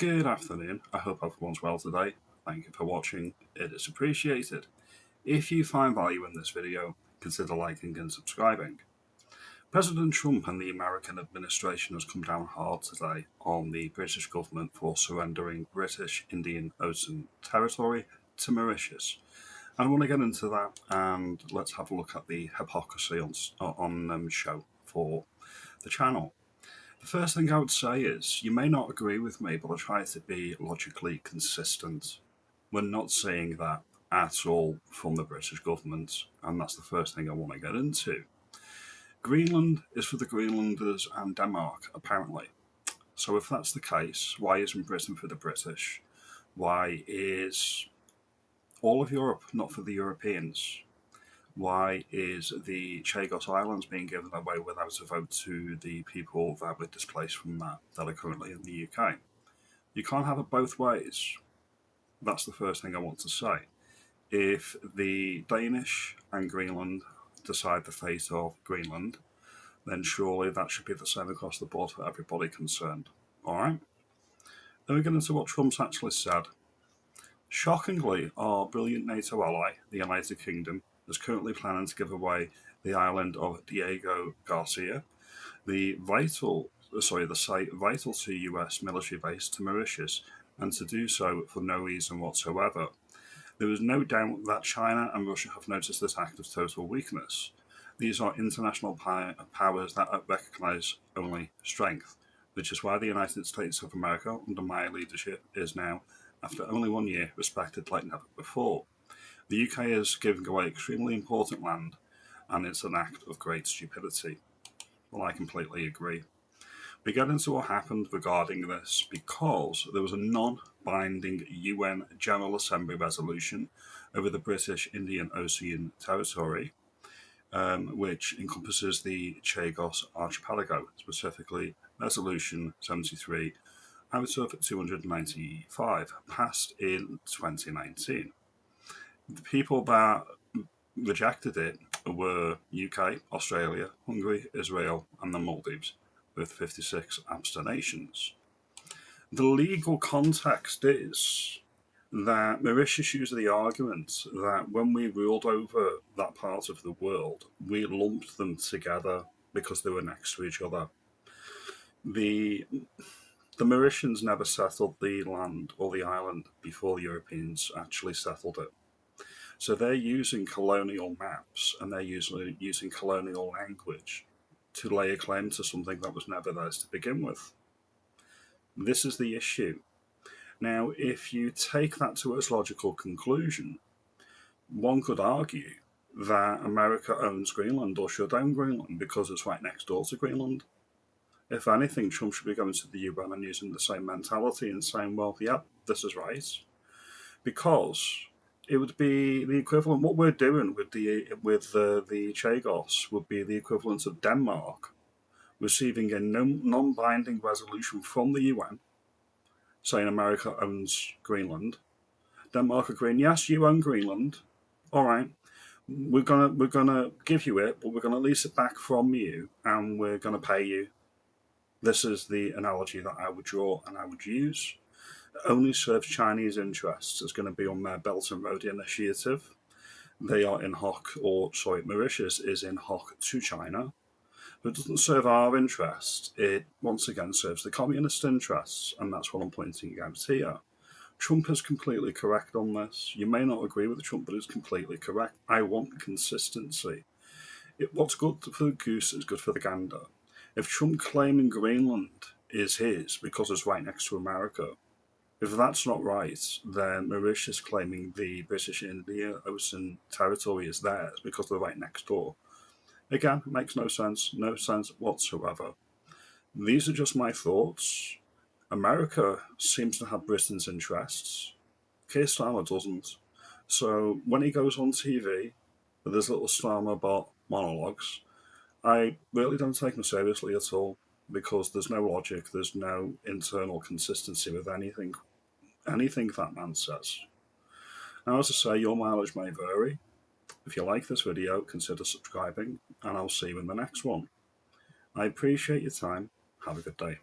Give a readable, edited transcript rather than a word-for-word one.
Good afternoon, I hope everyone's well today. Thank you for watching, it is appreciated. If you find value in this video, consider liking and subscribing. President Trump and the American administration has come down hard today on the British government for surrendering British Indian Ocean territory to Mauritius. And I want to get into that, and let's have a look at the hypocrisy on show for the channel. The first thing I would say is, you may not agree with me, but I try to be logically consistent. We're not saying that at all from the British government, and that's the first thing I want to get into. Greenland is for the Greenlanders and Denmark, apparently. So if that's the case, why isn't Britain for the British? Why is all of Europe not for the Europeans? Why is the CHAGOS Islands being given away without a vote to the people that were displaced from that are currently in the UK? You can't have it both ways. That's the first thing I want to say. If the Danish and Greenland decide the fate of Greenland, then surely that should be the same across the board for everybody concerned. Alright? Then we get into what Trump's actually said. Shockingly, our brilliant NATO ally, the United Kingdom, is currently planning to give away the island of Diego Garcia, the site vital to US military base, to Mauritius, and to do so for no reason whatsoever. There is no doubt that China and Russia have noticed this act of total weakness. These are international powers that recognise only strength, which is why the United States of America, under my leadership, is now, after only 1 year, respected like never before. The UK is giving away extremely important land, and it's an act of great stupidity. Well, I completely agree. We get into what happened regarding this because there was a non-binding UN General Assembly resolution over the British Indian Ocean territory, which encompasses the CHAGOS archipelago, specifically Resolution 73 out of 295, passed in 2019. The people that rejected it were UK, Australia, Hungary, Israel, and the Maldives, with 56 abstentions. The legal context is that Mauritius used the argument that when we ruled over that part of the world, we lumped them together because they were next to each other. The Mauritians never settled the land or the island before the Europeans actually settled it. So they're using colonial maps and they're using colonial language to lay a claim to something that was never theirs to begin with. This is the issue. Now, if you take that to its logical conclusion, one could argue that America owns Greenland or should own Greenland because it's right next door to Greenland. If anything, Trump should be going to the UN and using the same mentality and saying, well, yeah, this is right. Because it would be the equivalent, what we're doing with the CHAGOS would be the equivalent of Denmark receiving a non-binding resolution from the UN saying America owns Greenland. Denmark agreeing, yes, you own Greenland. All right, we're gonna give you it, but we're gonna lease it back from you, and we're gonna pay you. This is the analogy that I would draw and I would use. It only serves Chinese interests. It's going to be on their Belt and Road Initiative. They are in hoc, Mauritius is in hoc to China. But it doesn't serve our interest. It, once again, serves the communist interests, and that's what I'm pointing out here. Trump is completely correct on this. You may not agree with Trump, but he's completely correct. I want consistency. What's good for the goose is good for the gander. If Trump claiming Greenland is his because it's right next to America, if that's not right, then Mauritius claiming the British Indian Ocean territory is theirs because they're right next door. Again, it makes no sense whatsoever. These are just my thoughts. America seems to have Britain's interests. Keir doesn't. So when he goes on TV with his little STARMER bot monologues, I really don't take him seriously at all because there's no logic, there's no internal consistency with anything that man says. Now, as I say, your mileage may vary. If you like this video, consider subscribing, and I'll see you in the next one. I appreciate your time. Have a good day.